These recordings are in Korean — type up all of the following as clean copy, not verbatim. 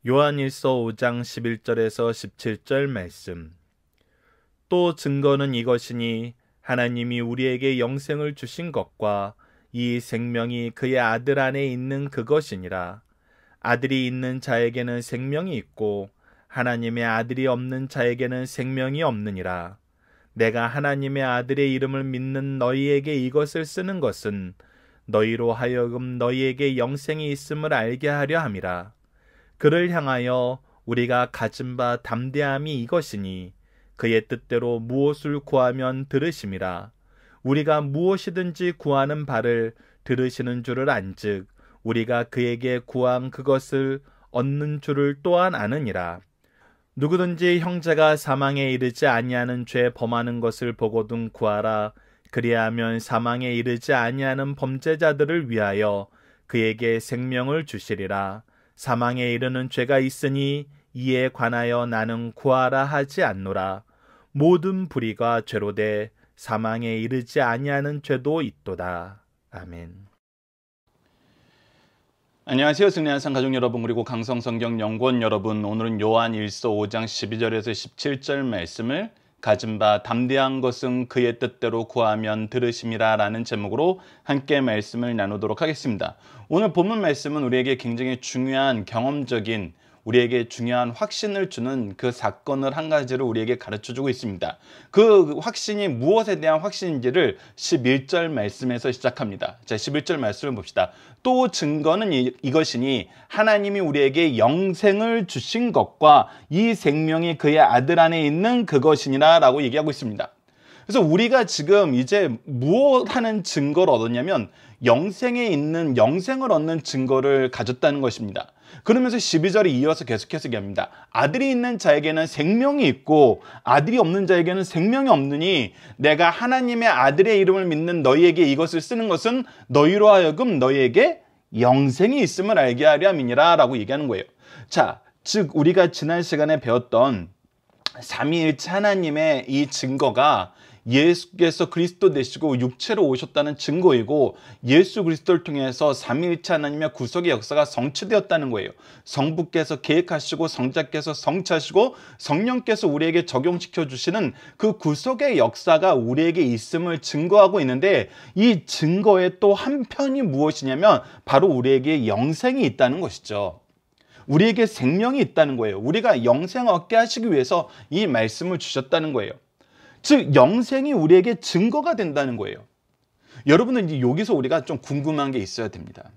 요한일서 5장 11절에서 17절 말씀. 또 증거는 이것이니 하나님이 우리에게 영생을 주신 것과 이 생명이 그의 아들 안에 있는 그것이니라. 아들이 있는 자에게는 생명이 있고 하나님의 아들이 없는 자에게는 생명이 없느니라. 내가 하나님의 아들의 이름을 믿는 너희에게 이것을 쓰는 것은 너희로 하여금 너희에게 영생이 있음을 알게 하려 함이라. 그를 향하여 우리가 가진 바 담대함이 이것이니 그의 뜻대로 무엇을 구하면 들으심이라. 우리가 무엇이든지 구하는 바를 들으시는 줄을 안즉 우리가 그에게 구한 그것을 얻는 줄을 또한 아느니라. 누구든지 형제가 사망에 이르지 아니하는 죄 범하는 것을 보거든 구하라. 그리하면 사망에 이르지 아니하는 범죄자들을 위하여 그에게 생명을 주시리라. 사망에 이르는 죄가 있으니 이에 관하여 나는 구하라 하지 않노라. 모든 불의가 죄로되 사망에 이르지 아니하는 죄도 있도다. 아멘. 안녕하세요. 승리한산 가족 여러분, 그리고 강성성경 연구원 여러분. 오늘은 요한일서 5장 12절에서 17절 말씀을 가진 바 담대한 것은 그의 뜻대로 구하면 들으심이라 라는 제목으로 함께 말씀을 나누도록 하겠습니다. 오늘 본문 말씀은 우리에게 굉장히 중요한 경험적인, 우리에게 중요한 확신을 주는 그 사건을 한 가지를 우리에게 가르쳐주고 있습니다. 그 확신이 무엇에 대한 확신인지를 11절 말씀에서 시작합니다. 자, 11절 말씀을 봅시다. 또 증거는 이것이니 하나님이 우리에게 영생을 주신 것과 이 생명이 그의 아들 안에 있는 그것이니라 라고 얘기하고 있습니다. 그래서 우리가 지금 이제 무엇 하는 증거를 얻었냐면 영생에 있는, 영생을 얻는 증거를 가졌다는 것입니다. 그러면서 12절이 이어서 계속해서 얘기합니다. 아들이 있는 자에게는 생명이 있고 아들이 없는 자에게는 생명이 없느니 내가 하나님의 아들의 이름을 믿는 너희에게 이것을 쓰는 것은 너희로 하여금 너희에게 영생이 있음을 알게 하려 함이니라 라고 얘기하는 거예요. 자, 즉 우리가 지난 시간에 배웠던 삼위일체 하나님의 이 증거가 예수께서 그리스도 되시고 육체로 오셨다는 증거이고 예수 그리스도를 통해서 삼위일체 하나님의 구속의 역사가 성취되었다는 거예요. 성부께서 계획하시고 성자께서 성취하시고 성령께서 우리에게 적용시켜 주시는 그 구속의 역사가 우리에게 있음을 증거하고 있는데, 이 증거의 또 한편이 무엇이냐면 바로 우리에게 영생이 있다는 것이죠. 우리에게 생명이 있다는 거예요. 우리가 영생 얻게 하시기 위해서 이 말씀을 주셨다는 거예요. 즉 영생이 우리에게 증거가 된다는 거예요. 여러분은 이제 여기서 우리가 좀 궁금한 게 있어야 됩니다.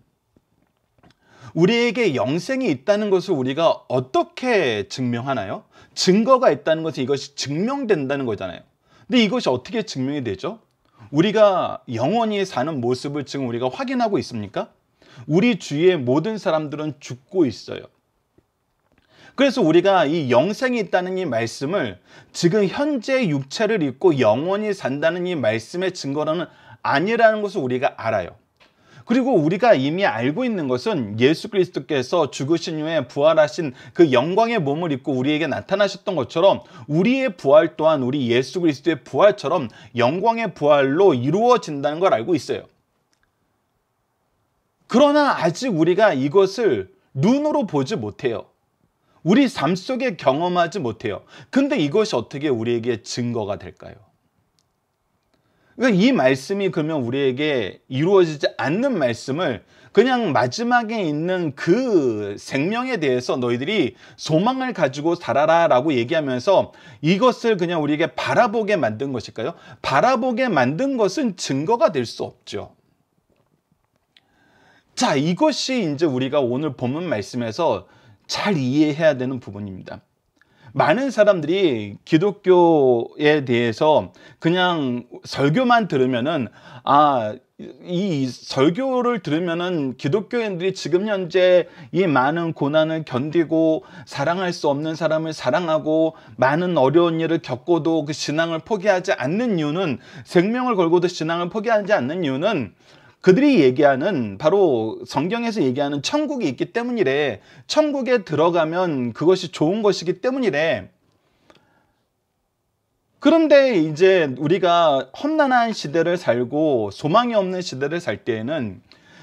우리에게 영생이 있다는 것을 우리가 어떻게 증명하나요? 증거가 있다는 것은 이것이 증명된다는 거잖아요. 근데 이것이 어떻게 증명이 되죠? 우리가 영원히 사는 모습을 지금 우리가 확인하고 있습니까? 우리 주위의 모든 사람들은 죽고 있어요. 그래서 우리가 이 영생이 있다는 이 말씀을 지금 현재 육체를 입고 영원히 산다는 이 말씀의 증거는 아니라는 것을 우리가 알아요. 그리고 우리가 이미 알고 있는 것은 예수 그리스도께서 죽으신 후에 부활하신 그 영광의 몸을 입고 우리에게 나타나셨던 것처럼 우리의 부활 또한 우리 예수 그리스도의 부활처럼 영광의 부활로 이루어진다는 걸 알고 있어요. 그러나 아직 우리가 이것을 눈으로 보지 못해요. 우리 삶 속에 경험하지 못해요. 근데 이것이 어떻게 우리에게 증거가 될까요? 그러니까 이 말씀이 그러면 우리에게 이루어지지 않는 말씀을 그냥 마지막에 있는 그 생명에 대해서 너희들이 소망을 가지고 살아라 라고 얘기하면서 이것을 그냥 우리에게 바라보게 만든 것일까요? 바라보게 만든 것은 증거가 될 수 없죠. 자, 이것이 이제 우리가 오늘 본문 말씀에서 잘 이해해야 되는 부분입니다. 많은 사람들이 기독교에 대해서 그냥 설교만 들으면은 이 설교를 들으면은 기독교인들이 지금 현재 이 많은 고난을 견디고 사랑할 수 없는 사람을 사랑하고 많은 어려운 일을 겪고도 그 신앙을 포기하지 않는 이유는, 생명을 걸고도 신앙을 포기하지 않는 이유는 그들이 얘기하는, 바로 성경에서 얘기하는 천국이 있기 때문이래. 천국에 들어가면 그것이 좋은 것이기 때문이래. 그런데 이제 우리가 험난한 시대를 살고 소망이 없는 시대를 살 때에는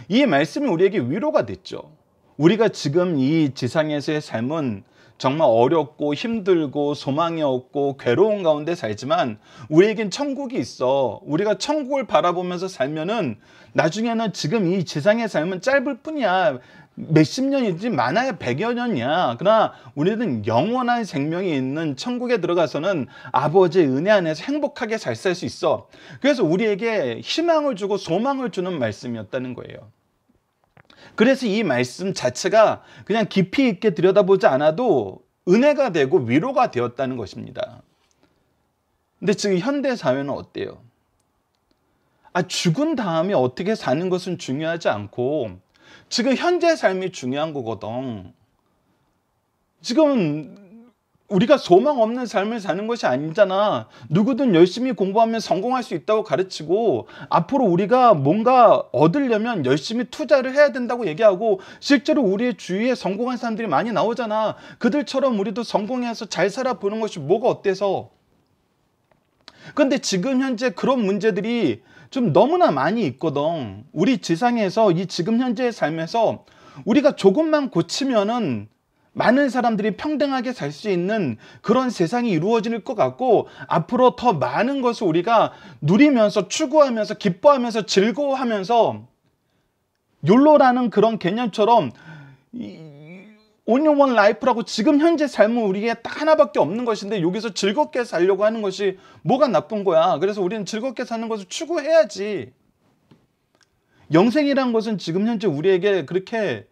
이 말씀이 우리에게 위로가 됐죠. 우리가 지금 이 지상에서의 삶은 정말 어렵고 힘들고 소망이 없고 괴로운 가운데 살지만 우리에겐 천국이 있어. 우리가 천국을 바라보면서 살면은 나중에는 지금 이 지상의 삶은 짧을 뿐이야. 몇십 년이지 많아야 100여 년이야. 그러나 우리는 영원한 생명이 있는 천국에 들어가서는 아버지의 은혜 안에서 행복하게 잘 살 수 있어. 그래서 우리에게 희망을 주고 소망을 주는 말씀이었다는 거예요. 그래서 이 말씀 자체가 그냥 깊이 있게 들여다보지 않아도 은혜가 되고 위로가 되었다는 것입니다. 근데 지금 현대 사회는 어때요? 죽은 다음에 어떻게 사는 것은 중요하지 않고 지금 현재 삶이 중요한 거거든. 지금 우리가 소망 없는 삶을 사는 것이 아니잖아. 누구든 열심히 공부하면 성공할 수 있다고 가르치고 앞으로 우리가 뭔가 얻으려면 열심히 투자를 해야 된다고 얘기하고 실제로 우리의 주위에 성공한 사람들이 많이 나오잖아. 그들처럼 우리도 성공해서 잘 살아보는 것이 뭐가 어때서? 그런데 지금 현재 그런 문제들이 좀 너무나 많이 있거든. 우리 지상에서 이 지금 현재의 삶에서 우리가 조금만 고치면은 많은 사람들이 평등하게 살 수 있는 그런 세상이 이루어질 것 같고 앞으로 더 많은 것을 우리가 누리면서 추구하면서 기뻐하면서 즐거워하면서 욜로라는 그런 개념처럼 only one life라고 지금 현재 삶은 우리에게 딱 하나밖에 없는 것인데 여기서 즐겁게 살려고 하는 것이 뭐가 나쁜 거야. 그래서 우리는 즐겁게 사는 것을 추구해야지. 영생이란 것은 지금 현재 우리에게 그렇게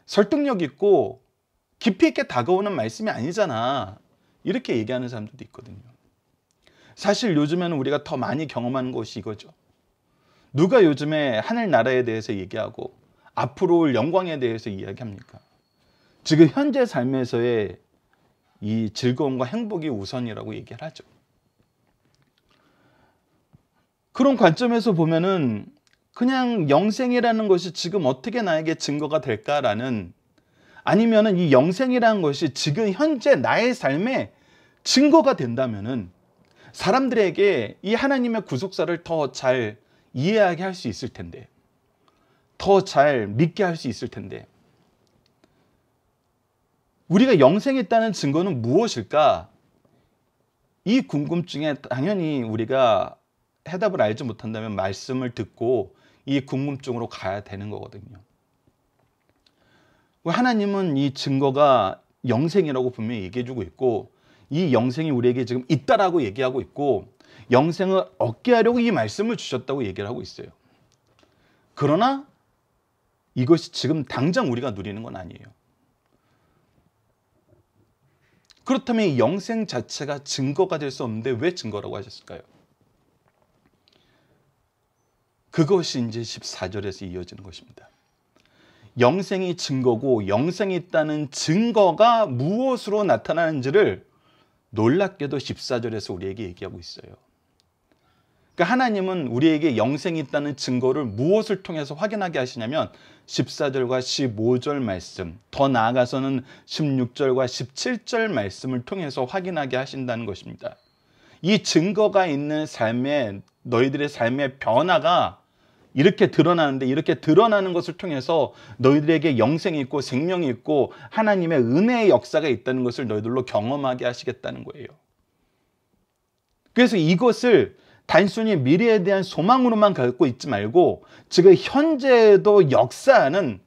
설득력 있고 깊이 있게 다가오는 말씀이 아니잖아. 이렇게 얘기하는 사람들도 있거든요. 사실 요즘에는 우리가 더 많이 경험하는 것이 이거죠. 누가 요즘에 하늘나라에 대해서 얘기하고 앞으로 올 영광에 대해서 이야기합니까? 지금 현재 삶에서의 이 즐거움과 행복이 우선이라고 얘기를 하죠. 그런 관점에서 보면은 그냥 영생이라는 것이 지금 어떻게 나에게 증거가 될까라는, 아니면은 이 영생이라는 것이 지금 현재 나의 삶에 증거가 된다면은 사람들에게 이 하나님의 구속사를 더 잘 이해하게 할 수 있을 텐데, 더 잘 믿게 할 수 있을 텐데, 우리가 영생에 있다는 증거는 무엇일까? 이 궁금증에 당연히 우리가 해답을 알지 못한다면 말씀을 듣고 이 궁금증으로 가야 되는 거거든요. 하나님은 이 증거가 영생이라고 분명히 얘기해주고 있고 이 영생이 우리에게 지금 있다라고 얘기하고 있고 영생을 얻게 하려고 이 말씀을 주셨다고 얘기를 하고 있어요. 그러나 이것이 지금 당장 우리가 누리는 건 아니에요. 그렇다면 이 영생 자체가 증거가 될 수 없는데 왜 증거라고 하셨을까요? 그것이 이제 14절에서 이어지는 것입니다. 영생이 증거고 영생이 있다는 증거가 무엇으로 나타나는지를 놀랍게도 14절에서 우리에게 얘기하고 있어요. 그러니까 하나님은 우리에게 영생이 있다는 증거를 무엇을 통해서 확인하게 하시냐면 14절과 15절 말씀, 더 나아가서는 16절과 17절 말씀을 통해서 확인하게 하신다는 것입니다. 이 증거가 있는 삶에, 너희들의 삶의 변화가 이렇게 드러나는데, 이렇게 드러나는 것을 통해서 너희들에게 영생이 있고 생명이 있고 하나님의 은혜의 역사가 있다는 것을 너희들로 경험하게 하시겠다는 거예요. 그래서 이것을 단순히 미래에 대한 소망으로만 갖고 있지 말고 지금 현재에도 역사하는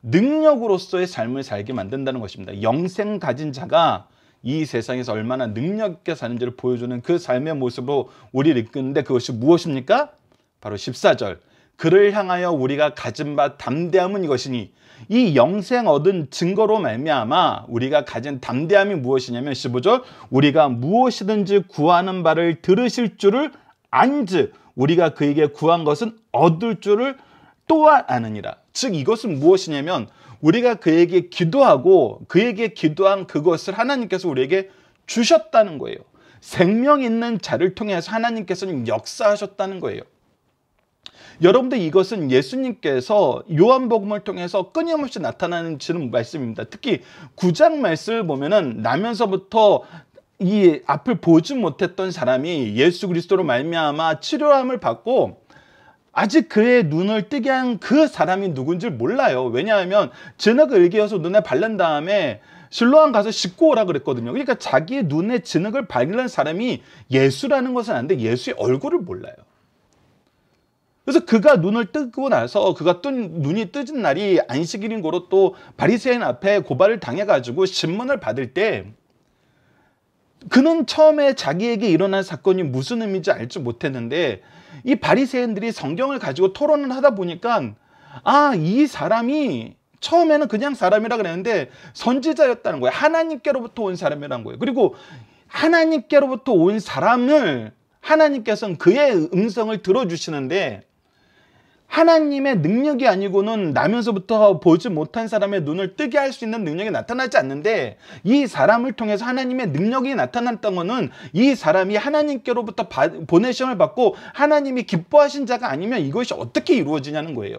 능력으로서의 삶을 살게 만든다는 것입니다. 영생 가진 자가 이 세상에서 얼마나 능력 있게 사는지를 보여주는 그 삶의 모습으로 우리를 이끄는데 그것이 무엇입니까? 바로 14절. 그를 향하여 우리가 가진 바 담대함은 이것이니, 이 영생 얻은 증거로 말미암아 우리가 가진 담대함이 무엇이냐면 15절, 우리가 무엇이든지 구하는 바를 들으실 줄을 안즉 우리가 그에게 구한 것은 얻을 줄을 또한 아느니라. 즉 이것은 무엇이냐면 우리가 그에게 기도하고 그에게 기도한 그것을 하나님께서 우리에게 주셨다는 거예요. 생명 있는 자를 통해서 하나님께서는 역사하셨다는 거예요. 여러분들, 이것은 예수님께서 요한복음을 통해서 끊임없이 나타나는 말씀입니다. 특히 9장 말씀을 보면은 나면서부터 이 앞을 보지 못했던 사람이 예수 그리스도로 말미암아 치료함을 받고 아직 그의 눈을 뜨게 한 그 사람이 누군지 몰라요. 왜냐하면 진흙을 일개어서 눈에 바른 다음에 실로암 가서 씻고 오라 그랬거든요. 그러니까 자기의 눈에 진흙을 바른 사람이 예수라는 것은 아는데 예수의 얼굴을 몰라요. 그래서 그가 눈을 뜨고 나서 그가 눈이 뜨진 날이 안식일인 거로 또 바리새인 앞에 고발을 당해가지고 신문을 받을 때 그는 처음에 자기에게 일어난 사건이 무슨 의미인지 알지 못했는데 이 바리새인들이 성경을 가지고 토론을 하다 보니까 이 사람이 처음에는 그냥 사람이라 그랬는데 선지자였다는 거예요. 하나님께로부터 온 사람이라는 거예요. 그리고 하나님께로부터 온 사람을 하나님께서는 그의 음성을 들어주시는데 하나님의 능력이 아니고는 나면서부터 보지 못한 사람의 눈을 뜨게 할 수 있는 능력이 나타나지 않는데 이 사람을 통해서 하나님의 능력이 나타났던 것은 이 사람이 하나님께로부터 보내심을 받고 하나님이 기뻐하신 자가 아니면 이것이 어떻게 이루어지냐는 거예요.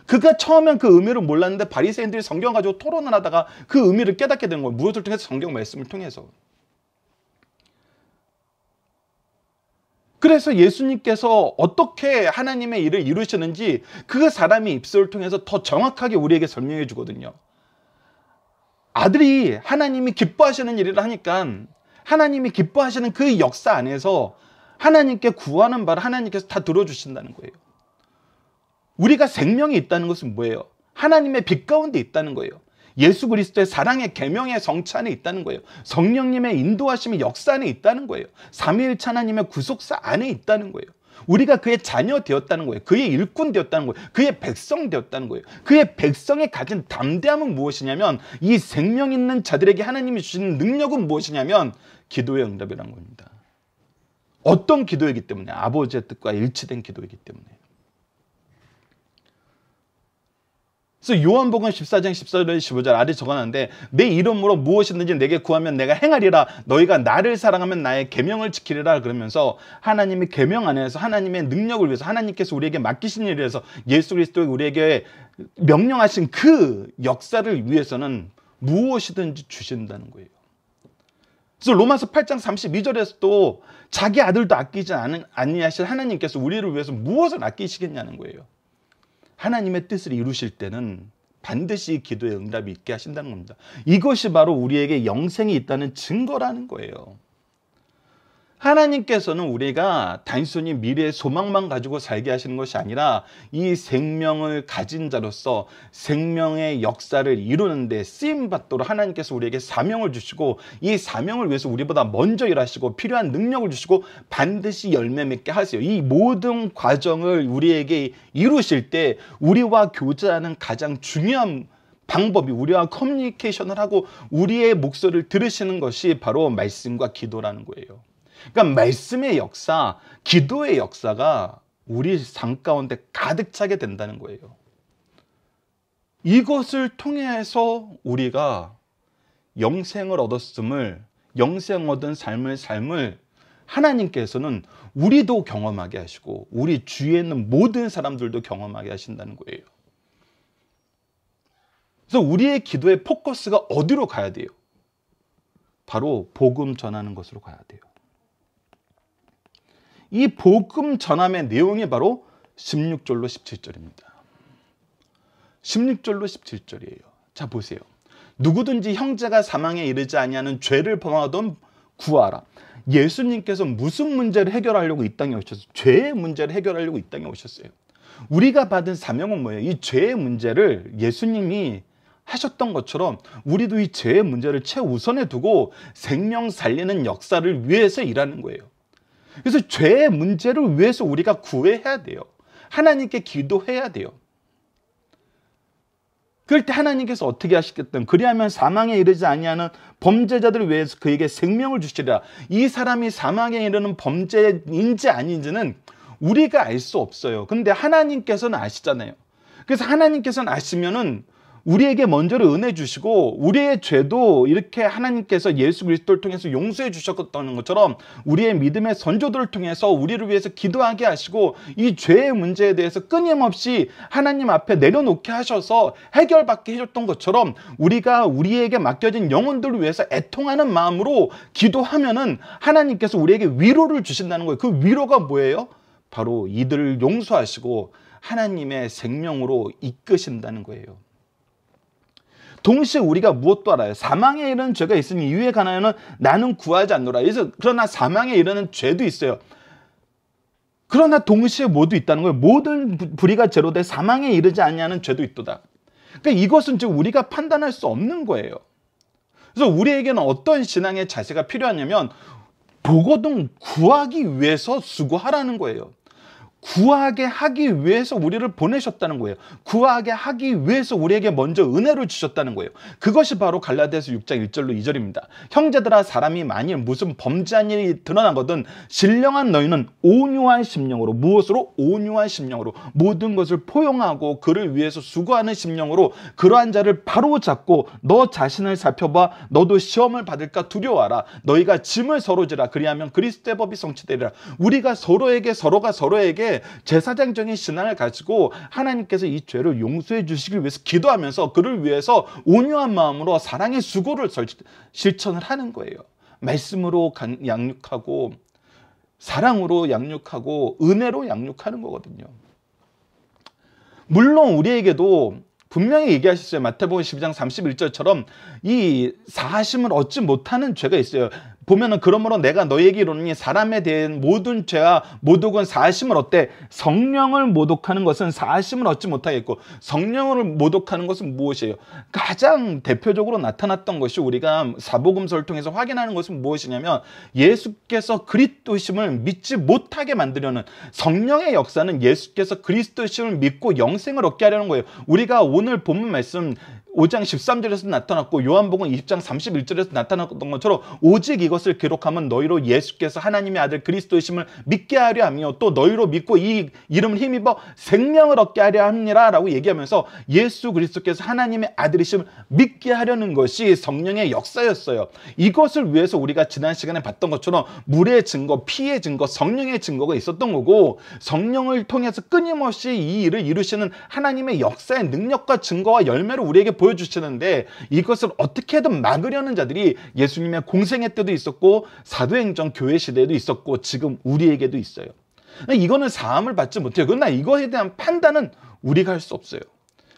그가 처음엔 그 의미를 몰랐는데 바리새인들이 성경 가지고 토론을 하다가 그 의미를 깨닫게 된 거예요. 무엇을 통해서? 성경 말씀을 통해서. 그래서 예수님께서 어떻게 하나님의 일을 이루시는지 그 사람의 입술을 통해서 더 정확하게 우리에게 설명해 주거든요. 아들이 하나님이 기뻐하시는 일을 하니까 하나님이 기뻐하시는 그 역사 안에서 하나님께 구하는 바를 하나님께서 다 들어주신다는 거예요. 우리가 생명이 있다는 것은 뭐예요? 하나님의 빛 가운데 있다는 거예요. 예수 그리스도의 사랑의 계명의 성취 안에 있다는 거예요. 성령님의 인도하심의 역사 안에 있다는 거예요. 삼위일체 하나님의 구속사 안에 있다는 거예요. 우리가 그의 자녀 되었다는 거예요. 그의 일꾼 되었다는 거예요. 그의 백성 되었다는 거예요. 그의 백성이 가진 담대함은 무엇이냐면 이 생명 있는 자들에게 하나님이 주시는 능력은 무엇이냐면 기도의 응답이라는 겁니다. 어떤 기도이기 때문에? 아버지의 뜻과 일치된 기도이기 때문에. 그래서 요한복음 14장 14절 15절 아래 적어놨는데 내 이름으로 무엇이든지 내게 구하면 내가 행하리라. 너희가 나를 사랑하면 나의 계명을 지키리라. 그러면서 하나님의 계명 안에서 하나님의 능력을 위해서 하나님께서 우리에게 맡기신 일을 위해서 예수 그리스도가 우리에게 명령하신 그 역사를 위해서는 무엇이든지 주신다는 거예요. 그래서 로마서 8장 32절에서도 자기 아들도 아끼지 아니하실 하나님께서 우리를 위해서 무엇을 아끼시겠냐는 거예요. 하나님의 뜻을 이루실 때는 반드시 기도의 응답이 있게 하신다는 겁니다. 이것이 바로 우리에게 영생이 있다는 증거라는 거예요. 하나님께서는 우리가 단순히 미래의 소망만 가지고 살게 하시는 것이 아니라 이 생명을 가진 자로서 생명의 역사를 이루는데 쓰임받도록 하나님께서 우리에게 사명을 주시고 이 사명을 위해서 우리보다 먼저 일하시고 필요한 능력을 주시고 반드시 열매 맺게 하세요. 이 모든 과정을 우리에게 이루실 때 우리와 교제하는 가장 중요한 방법이 우리와 커뮤니케이션을 하고 우리의 목소리를 들으시는 것이 바로 말씀과 기도라는 거예요. 그러니까 말씀의 역사, 기도의 역사가 우리 삶 가운데 가득 차게 된다는 거예요. 이것을 통해서 우리가 영생을 얻었음을, 영생 얻은 삶을 하나님께서는 우리도 경험하게 하시고 우리 주위에 있는 모든 사람들도 경험하게 하신다는 거예요. 그래서 우리의 기도의 포커스가 어디로 가야 돼요? 바로 복음 전하는 것으로 가야 돼요. 이 복음 전함의 내용이 바로 16절로 17절입니다. 16절로 17절이에요. 자 보세요. 누구든지 형제가 사망에 이르지 아니하는 죄를 범하던 구하라. 예수님께서 무슨 문제를 해결하려고 이 땅에 오셨어요? 죄의 문제를 해결하려고 이 땅에 오셨어요. 우리가 받은 사명은 뭐예요? 이 죄의 문제를 예수님이 하셨던 것처럼 우리도 이 죄의 문제를 최우선에 두고 생명 살리는 역사를 위해서 일하는 거예요. 그래서 죄의 문제를 위해서 우리가 구해야 돼요. 하나님께 기도해야 돼요. 그럴 때 하나님께서 어떻게 하시겠든 그리하면 사망에 이르지 아니하는 범죄자들을 위해서 그에게 생명을 주시리라. 이 사람이 사망에 이르는 범죄인지 아닌지는 우리가 알 수 없어요. 근데 하나님께서는 아시잖아요. 그래서 하나님께서는 아시면은 우리에게 먼저를 은혜 주시고 우리의 죄도 이렇게 하나님께서 예수 그리스도를 통해서 용서해 주셨다는 것처럼 우리의 믿음의 선조들을 통해서 우리를 위해서 기도하게 하시고 이 죄의 문제에 대해서 끊임없이 하나님 앞에 내려놓게 하셔서 해결받게 해줬던 것처럼 우리가 우리에게 맡겨진 영혼들을 위해서 애통하는 마음으로 기도하면은 하나님께서 우리에게 위로를 주신다는 거예요. 그 위로가 뭐예요? 바로 이들을 용서하시고 하나님의 생명으로 이끄신다는 거예요. 동시에 우리가 무엇도 알아요. 사망에 이르는 죄가 있으니 이유에 관하여는 나는 구하지 않노라. 그러나 사망에 이르는 죄도 있어요. 그러나 동시에 모두 있다는 거예요. 모든 불의가 제로돼 사망에 이르지 않냐는 죄도 있도다. 그러니까 이것은 지금 우리가 판단할 수 없는 거예요. 그래서 우리에게는 어떤 신앙의 자세가 필요하냐면 보거든 구하기 위해서 수고하라는 거예요. 구하게 하기 위해서 우리를 보내셨다는 거예요. 구하게 하기 위해서 우리에게 먼저 은혜를 주셨다는 거예요. 그것이 바로 갈라디아서 6장 1절로 2절입니다. 형제들아 사람이 만일 무슨 범죄한 일이 드러나거든 신령한 너희는 온유한 심령으로 무엇으로? 온유한 심령으로 모든 것을 포용하고 그를 위해서 수고하는 심령으로 그러한 자를 바로잡고 너 자신을 살펴봐 너도 시험을 받을까 두려워하라. 너희가 짐을 서로 지라 그리하면 그리스도의 법이 성취되리라. 우리가 서로가 서로에게 제사장적인 신앙을 가지고 하나님께서 이 죄를 용서해 주시기 위해서 기도하면서 그를 위해서 온유한 마음으로 사랑의 수고를 실천을 하는 거예요. 말씀으로 양육하고 사랑으로 양육하고 은혜로 양육하는 거거든요. 물론 우리에게도 분명히 얘기하셨어요. 마태복음 12장 31절처럼 이 사하심을 얻지 못하는 죄가 있어요. 보면은 그러므로 내가 너희에게 이르노니 사람에 대한 모든 죄와 모독은 사하심을 얻되 성령을 모독하는 것은 사하심을 얻지 못하겠고 성령을 모독하는 것은 무엇이에요? 가장 대표적으로 나타났던 것이 우리가 사복음서를 통해서 확인하는 것은 무엇이냐면 예수께서 그리스도심을 믿지 못하게 만들려는 성령의 역사는 예수께서 그리스도심을 믿고 영생을 얻게 하려는 거예요. 우리가 오늘 본문 말씀 5장 13절에서 나타났고 요한복음 20장 31절에서 나타났던 것처럼 오직 이것을 기록하면 너희로 예수께서 하나님의 아들 그리스도이심을 믿게 하려 하며 또 너희로 믿고 이 이름을 힘입어 생명을 얻게 하려 합니다 라고 얘기하면서 예수 그리스도께서 하나님의 아들이심을 믿게 하려는 것이 성령의 역사였어요. 이것을 위해서 우리가 지난 시간에 봤던 것처럼 물의 증거, 피의 증거, 성령의 증거가 있었던 거고 성령을 통해서 끊임없이 이 일을 이루시는 하나님의 역사의 능력과 증거와 열매를 우리에게 보여주시는데 이것을 어떻게든 막으려는 자들이 예수님의 공생애 때도 있었고 사도행전 교회 시대에도 있었고 지금 우리에게도 있어요. 이거는 사함을 받지 못해요. 그러나 이거에 대한 판단은 우리가 할 수 없어요.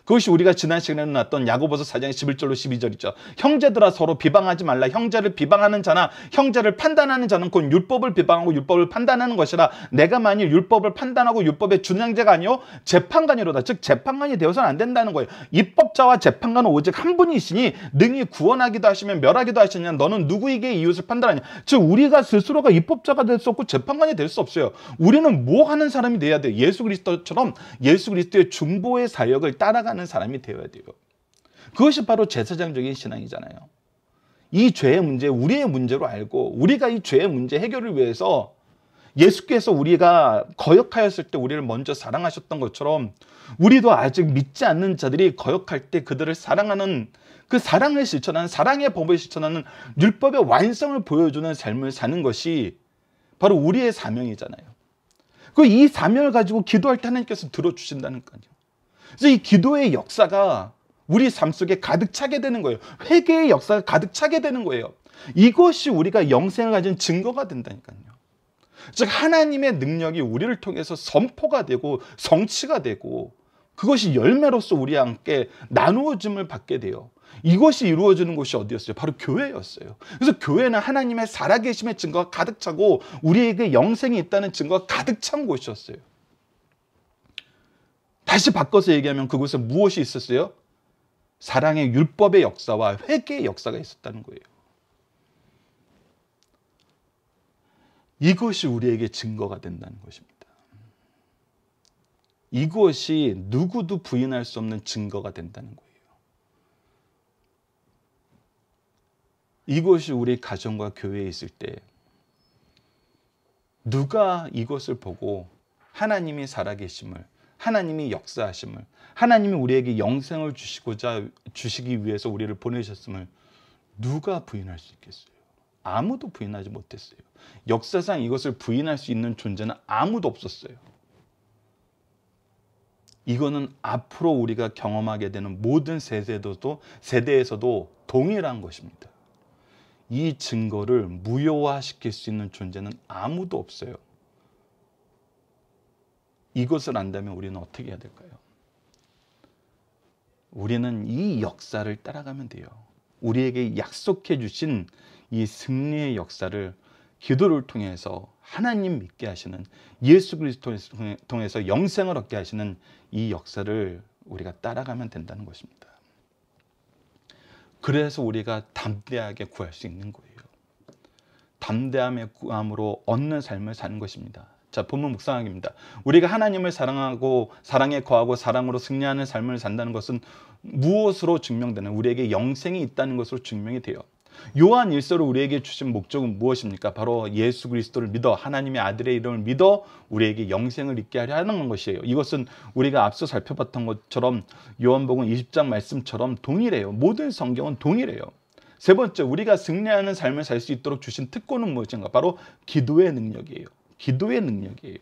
그것이 우리가 지난 시간에 나왔던 야고보서 4장 11절로 12절이죠. 형제들아 서로 비방하지 말라. 형제를 비방하는 자나 형제를 판단하는 자는 곧 율법을 비방하고 율법을 판단하는 것이라. 내가 만일 율법을 판단하고 율법의 준행자가 아니요 재판관이로다. 즉 재판관이 되어서는 안 된다는 거예요. 입법자와 재판관은 오직 한 분이시니 능히 구원하기도 하시며 멸하기도 하시냐. 너는 누구에게 이웃을 판단하냐. 즉 우리가 스스로가 입법자가 될 수 없고 재판관이 될 수 없어요. 우리는 뭐 하는 사람이 돼야 돼요? 예수 그리스도처럼 예수 그리스도의 중보의 사역을 따라가는 사람이 되어야 돼요. 그것이 바로 제사장적인 신앙이잖아요. 이 죄의 문제, 우리의 문제로 알고 우리가 이 죄의 문제 해결을 위해서 예수께서 우리가 거역하였을 때 우리를 먼저 사랑하셨던 것처럼 우리도 아직 믿지 않는 자들이 거역할 때 그들을 사랑하는 그 사랑을 실천하는 사랑의 법을 실천하는 율법의 완성을 보여주는 삶을 사는 것이 바로 우리의 사명이잖아요. 그 이 사명을 가지고 기도할 때 하나님께서 들어주신다는 거예요. 그래서 이 기도의 역사가 우리 삶 속에 가득 차게 되는 거예요. 회개의 역사가 가득 차게 되는 거예요. 이것이 우리가 영생을 가진 증거가 된다니까요. 즉 하나님의 능력이 우리를 통해서 선포가 되고 성취가 되고 그것이 열매로서 우리와 함께 나누어짐을 받게 돼요. 이것이 이루어지는 곳이 어디였어요? 바로 교회였어요. 그래서 교회는 하나님의 살아계심의 증거가 가득 차고 우리에게 영생이 있다는 증거가 가득 찬 곳이었어요. 다시 바꿔서 얘기하면 그곳에 무엇이 있었어요? 사랑의 율법의 역사와 회개의 역사가 있었다는 거예요. 이것이 우리에게 증거가 된다는 것입니다. 이것이 누구도 부인할 수 없는 증거가 된다는 거예요. 이것이 우리 가정과 교회에 있을 때 누가 이것을 보고 하나님이 살아계심을 하나님이 역사하심을 하나님이 우리에게 영생을 주시기 위해서 우리를 보내셨음을 누가 부인할 수 있겠어요? 아무도 부인하지 못했어요. 역사상 이것을 부인할 수 있는 존재는 아무도 없었어요. 이거는 앞으로 우리가 경험하게 되는 모든 세대에서도 동일한 것입니다. 이 증거를 무효화시킬 수 있는 존재는 아무도 없어요. 이것을 안다면 우리는 어떻게 해야 될까요? 우리는 이 역사를 따라가면 돼요. 우리에게 약속해 주신 이 승리의 역사를 기도를 통해서 하나님 믿게 하시는, 예수 그리스도를 통해서 영생을 얻게 하시는 이 역사를 우리가 따라가면 된다는 것입니다. 그래서 우리가 담대하게 구할 수 있는 거예요. 담대함의 구함으로 얻는 삶을 사는 것입니다. 자, 본문 묵상하기입니다. 우리가 하나님을 사랑하고 사랑에 거하고 사랑으로 승리하는 삶을 산다는 것은 무엇으로 증명되는, 우리에게 영생이 있다는 것으로 증명이 돼요. 요한 1서를 우리에게 주신 목적은 무엇입니까? 바로 예수 그리스도를 믿어, 하나님의 아들의 이름을 믿어 우리에게 영생을 있게 하려 하는 것이에요. 이것은 우리가 앞서 살펴봤던 것처럼 요한복음 20장 말씀처럼 동일해요. 모든 성경은 동일해요. 세 번째, 우리가 승리하는 삶을 살 수 있도록 주신 특권은 무엇인가? 바로 기도의 능력이에요. 기도의 능력이에요.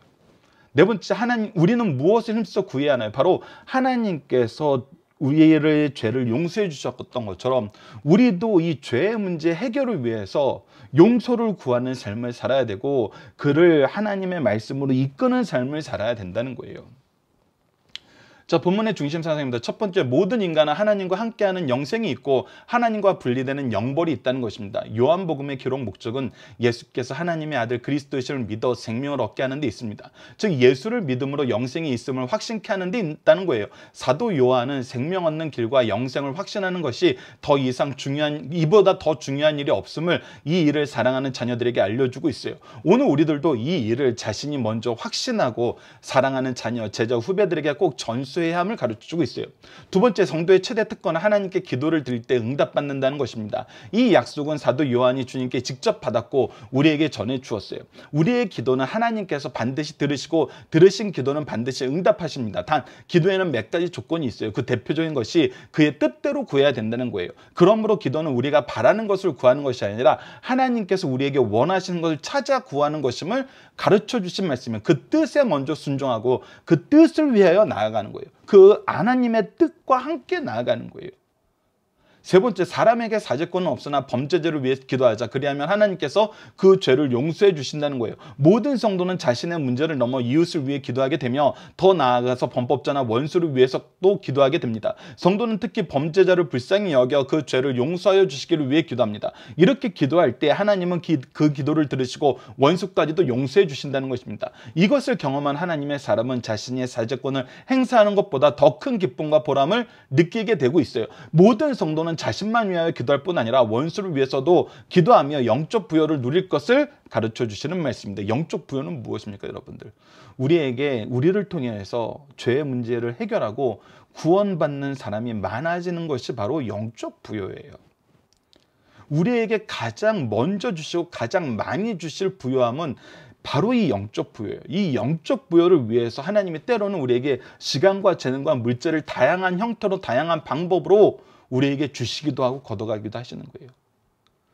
네 번째, 우리는 무엇을 힘써 구해야 하나요? 바로 하나님께서 우리의 죄를 용서해 주셨던 것처럼 우리도 이 죄의 문제 해결을 위해서 용서를 구하는 삶을 살아야 되고, 그를 하나님의 말씀으로 이끄는 삶을 살아야 된다는 거예요. 자, 본문의 중심 사상입니다. 첫 번째, 모든 인간은 하나님과 함께하는 영생이 있고 하나님과 분리되는 영벌이 있다는 것입니다. 요한복음의 기록 목적은 예수께서 하나님의 아들 그리스도이심을 믿어 생명을 얻게 하는 데 있습니다. 즉 예수를 믿음으로 영생이 있음을 확신케 하는 데 있다는 거예요. 사도 요한은 생명 얻는 길과 영생을 확신하는 것이 이보다 더 중요한 일이 없음을, 이 일을 사랑하는 자녀들에게 알려주고 있어요. 오늘 우리들도 이 일을 자신이 먼저 확신하고 사랑하는 자녀, 제자, 후배들에게 꼭 전수해야 함을 가르쳐주고 있어요. 두 번째, 성도의 최대 특권은 하나님께 기도를 드릴 때 응답받는다는 것입니다. 이 약속은 사도 요한이 주님께 직접 받았고 우리에게 전해 주었어요. 우리의 기도는 하나님께서 반드시 들으시고 들으신 기도는 반드시 응답하십니다. 단 기도에는 몇 가지 조건이 있어요. 그 대표적인 것이 그의 뜻대로 구해야 된다는 거예요. 그러므로 기도는 우리가 바라는 것을 구하는 것이 아니라 하나님께서 우리에게 원하시는 것을 찾아 구하는 것임을 가르쳐 주신 말씀이에요. 그 뜻에 먼저 순종하고 그 뜻을 위하여 나아가는 거예요. 그 하나님의 뜻과 함께 나아가는 거예요. 세 번째, 사람에게 사죄권은 없으나 범죄자를 위해 기도하자. 그리하면 하나님께서 그 죄를 용서해 주신다는 거예요. 모든 성도는 자신의 문제를 넘어 이웃을 위해 기도하게 되며 더 나아가서 범법자나 원수를 위해서 또 기도하게 됩니다. 성도는 특히 범죄자를 불쌍히 여겨 그 죄를 용서하여 주시기를 위해 기도합니다. 이렇게 기도할 때 하나님은 그 기도를 들으시고 원수까지도 용서해 주신다는 것입니다. 이것을 경험한 하나님의 사람은 자신의 사죄권을 행사하는 것보다 더 큰 기쁨과 보람을 느끼게 되고 있어요. 모든 성도는 자신만 위하여 기도할 뿐 아니라 원수를 위해서도 기도하며 영적 부여를 누릴 것을 가르쳐 주시는 말씀입니다. 영적 부여는 무엇입니까, 여러분들? 우리를 통해서 죄의 문제를 해결하고 구원받는 사람이 많아지는 것이 바로 영적 부여예요. 우리에게 가장 먼저 주시고 가장 많이 주실 부여함은 바로 이 영적 부여예요. 이 영적 부여를 위해서 하나님이 때로는 우리에게 시간과 재능과 물질을 다양한 형태로 다양한 방법으로 우리에게 주시기도 하고 걷어가기도 하시는 거예요.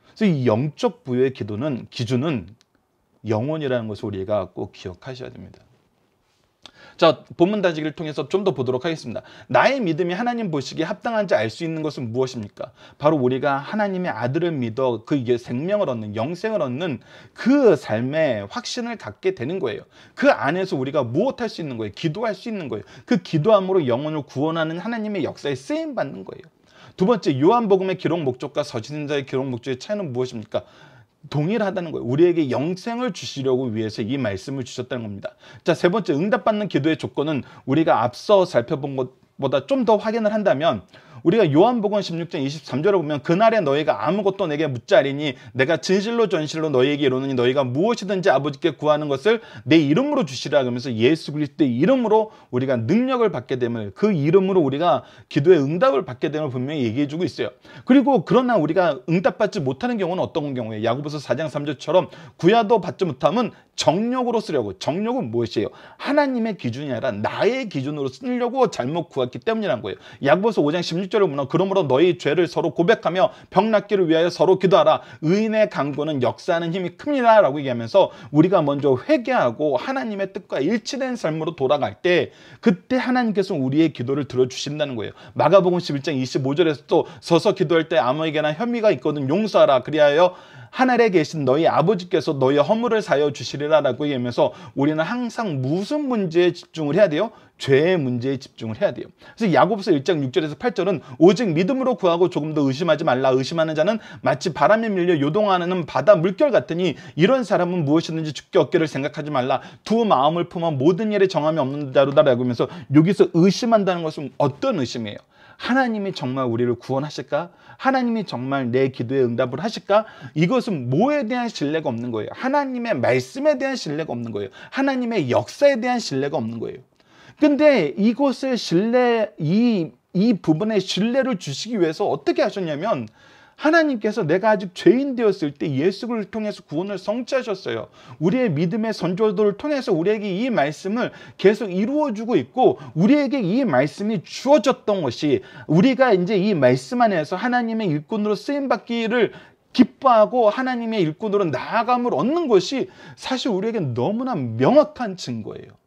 그래서 이 영적 부여의 기준은 영혼이라는 것을 우리가 꼭 기억하셔야 됩니다. 자, 본문 단지기를 통해서 좀 더 보도록 하겠습니다. 나의 믿음이 하나님 보시기에 합당한지 알 수 있는 것은 무엇입니까? 바로 우리가 하나님의 아들을 믿어 그 생명을 얻는, 영생을 얻는 그 삶의 확신을 갖게 되는 거예요. 그 안에서 우리가 무엇할 수 있는 거예요? 기도할 수 있는 거예요. 그 기도함으로 영혼을 구원하는 하나님의 역사에 쓰임 받는 거예요. 두 번째, 요한복음의 기록 목적과 서신자의 기록 목적의 차이는 무엇입니까? 동일하다는 거예요. 우리에게 영생을 주시려고 위해서 이 말씀을 주셨다는 겁니다. 자, 세 번째, 응답받는 기도의 조건은 우리가 앞서 살펴본 것보다 좀 더 확인을 한다면, 우리가 요한복음 16장 23절을 보면 그날에 너희가 아무것도 내게 묻지 아니니 내가 진실로 전실로 너희에게 이르노니 너희가 무엇이든지 아버지께 구하는 것을 내 이름으로 주시라 하면서 예수 그리스도의 이름으로 우리가 능력을 받게 됨을, 그 이름으로 우리가 기도의 응답을 받게 됨을 분명히 얘기해 주고 있어요. 그리고 그러나 우리가 응답받지 못하는 경우는 어떤 경우에 야고보서 4장 3절처럼 구야도 받지 못하면 정욕으로 쓰려고. 정욕은 무엇이에요? 하나님의 기준이 아니라 나의 기준으로 쓰려고 잘못 구했기 때문이란 거예요. 야고보서 5장 16절을 보면 그러므로 너희 죄를 서로 고백하며 병 낫기를 위하여 서로 기도하라. 의인의 강구는 역사하는 힘이 큽니다 라고 얘기하면서 우리가 먼저 회개하고 하나님의 뜻과 일치된 삶으로 돌아갈 때 그때 하나님께서 우리의 기도를 들어주신다는 거예요. 마가복음 11장 25절에서 또 서서 기도할 때 아무에게나 혐의가 있거든 용서하라. 그리하여 하늘에 계신 너희 아버지께서 너희 허물을 사하여 주시리라라고 얘기하면서 우리는 항상 무슨 문제에 집중을 해야 돼요? 죄의 문제에 집중을 해야 돼요. 그래서 야고보서 1장 6절에서 8절은 오직 믿음으로 구하고 조금 더 의심하지 말라. 의심하는 자는 마치 바람에 밀려 요동하는 바다 물결 같으니 이런 사람은 무엇이든지 죽게 얻기를 생각하지 말라. 두 마음을 품어 모든 일에 정함이 없는 자로다라고 하면서 여기서 의심한다는 것은 어떤 의심이에요? 하나님이 정말 우리를 구원하실까? 하나님이 정말 내 기도에 응답을 하실까? 이것은 뭐에 대한 신뢰가 없는 거예요. 하나님의 말씀에 대한 신뢰가 없는 거예요. 하나님의 역사에 대한 신뢰가 없는 거예요. 근데 이것을 이 부분에 신뢰를 주시기 위해서 어떻게 하셨냐면 하나님께서 내가 아직 죄인 되었을 때 예수를 통해서 구원을 성취하셨어요. 우리의 믿음의 선조들을 통해서 우리에게 이 말씀을 계속 이루어주고 있고 우리에게 이 말씀이 주어졌던 것이 우리가 이제 이 말씀 안에서 하나님의 일꾼으로 쓰임받기를 기뻐하고 하나님의 일꾼으로 나아감을 얻는 것이 사실 우리에게 너무나 명확한 증거예요.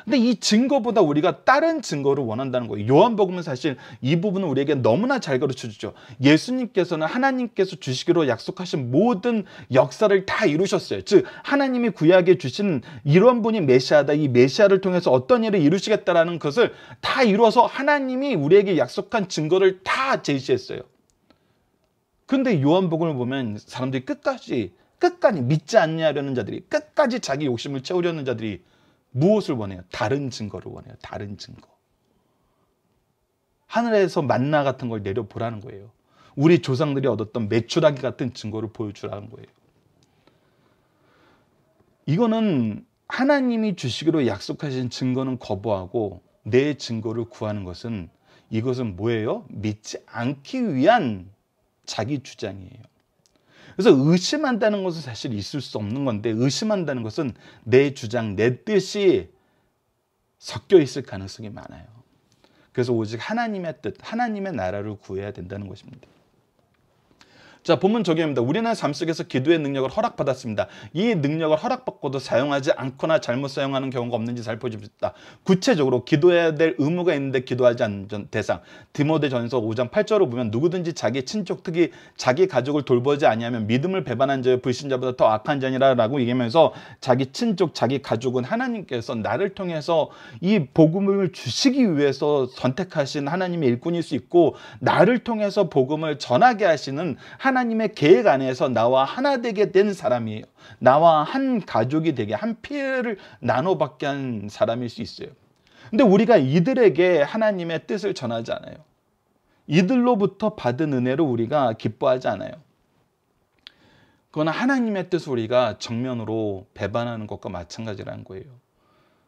근데 이 증거보다 우리가 다른 증거를 원한다는 거예요. 요한복음은 사실 이 부분을 우리에게 너무나 잘 가르쳐주죠. 예수님께서는 하나님께서 주시기로 약속하신 모든 역사를 다 이루셨어요. 즉 하나님이 구약에 주신 이런 분이 메시아다. 이 메시아를 통해서 어떤 일을 이루시겠다라는 것을 다 이루어서 하나님이 우리에게 약속한 증거를 다 제시했어요. 그런데 요한복음을 보면 사람들이 끝까지 믿지 않냐려는 자들이 끝까지 자기 욕심을 채우려는 자들이 무엇을 원해요? 다른 증거를 원해요. 다른 증거. 하늘에서 만나 같은 걸 내려보라는 거예요. 우리 조상들이 얻었던 메추라기 같은 증거를 보여주라는 거예요. 이거는 하나님이 주시기로 약속하신 증거는 거부하고 내 증거를 구하는 것은 이것은 뭐예요? 믿지 않기 위한 자기 주장이에요. 그래서 의심한다는 것은 사실 있을 수 없는 건데 의심한다는 것은 내 주장, 내 뜻이 섞여 있을 가능성이 많아요. 그래서 오직 하나님의 뜻, 하나님의 나라를 구해야 된다는 것입니다. 자, 본문 적용입니다. 우리는 삶 속에서 기도의 능력을 허락받았습니다. 이 능력을 허락받고도 사용하지 않거나 잘못 사용하는 경우가 없는지 살펴줍시다. 구체적으로 기도해야 될 의무가 있는데 기도하지 않는 대상. 디모데전서 5장 8절을 보면 누구든지 자기 친족 특히 자기 가족을 돌보지 아니하면 믿음을 배반한 자여 불신자보다 더 악한 자니라라고 얘기하면서 자기 친족, 자기 가족은 하나님께서 나를 통해서 이 복음을 주시기 위해서 선택하신 하나님의 일꾼일 수 있고 나를 통해서 복음을 전하게 하시는 하나님의 계획 안에서 나와 하나 되게 된 사람이에요. 나와 한 가족이 되게 한 피를 나눠받게 한 사람일 수 있어요. 근데 우리가 이들에게 하나님의 뜻을 전하지 않아요. 이들로부터 받은 은혜로 우리가 기뻐하지 않아요. 그건 하나님의 뜻을 우리가 정면으로 배반하는 것과 마찬가지라는 거예요.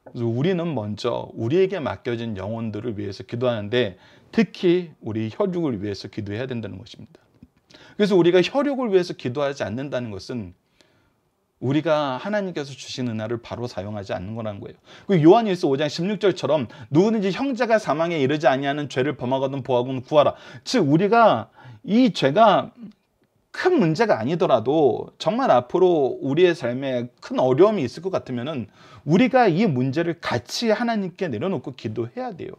그래서 우리는 먼저 우리에게 맡겨진 영혼들을 위해서 기도하는데 특히 우리 혈육을 위해서 기도해야 된다는 것입니다. 그래서 우리가 혈육을 위해서 기도하지 않는다는 것은 우리가 하나님께서 주신 은혜를 바로 사용하지 않는 거라는 거예요. 요한일서 5장 16절처럼 누구든지 형제가 사망에 이르지 아니하는 죄를 범하거든 보아거든 구하라. 즉 우리가 이 죄가 큰 문제가 아니더라도 정말 앞으로 우리의 삶에 큰 어려움이 있을 것 같으면은 우리가 이 문제를 같이 하나님께 내려놓고 기도해야 돼요.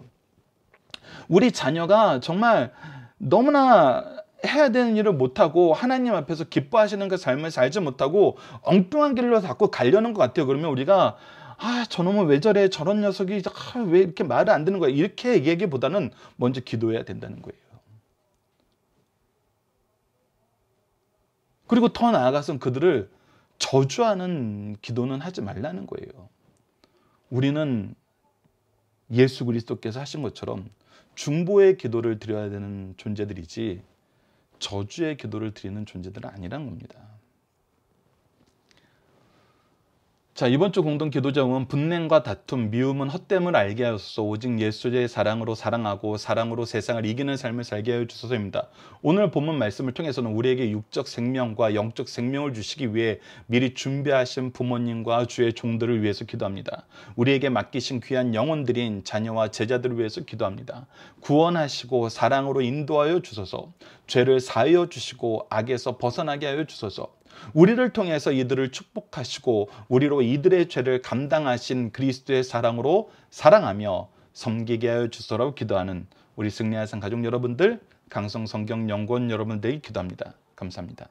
우리 자녀가 정말 너무나 해야 되는 일을 못하고 하나님 앞에서 기뻐하시는 그 삶을 살지 못하고 엉뚱한 길로 자꾸 가려는 것 같아요. 그러면 우리가 저놈은 왜 저래? 저런 녀석이 왜 이렇게 말을 안 듣는 거야? 이렇게 얘기하기보다는 먼저 기도해야 된다는 거예요. 그리고 더 나아가서는 그들을 저주하는 기도는 하지 말라는 거예요. 우리는 예수 그리스도께서 하신 것처럼 중보의 기도를 드려야 되는 존재들이지 저주의 기도를 드리는 존재들은 아니란 겁니다. 자, 이번 주 공동 기도 제목은 분냉과 다툼, 미움은 헛됨을 알게 하소서. 오직 예수의 사랑으로 사랑하고 사랑으로 세상을 이기는 삶을 살게 하여 주소서입니다. 오늘 본문 말씀을 통해서는 우리에게 육적 생명과 영적 생명을 주시기 위해 미리 준비하신 부모님과 주의 종들을 위해서 기도합니다. 우리에게 맡기신 귀한 영혼들인 자녀와 제자들을 위해서 기도합니다. 구원하시고 사랑으로 인도하여 주소서. 죄를 사하여 주시고 악에서 벗어나게 하여 주소서. 우리를 통해서 이들을 축복하시고 우리로 이들의 죄를 감당하신 그리스도의 사랑으로 사랑하며 섬기게 하여 주소서라고 기도하는 우리 승리하산 가족 여러분들, 강성성경연구원 여러분들에게 기도합니다. 감사합니다.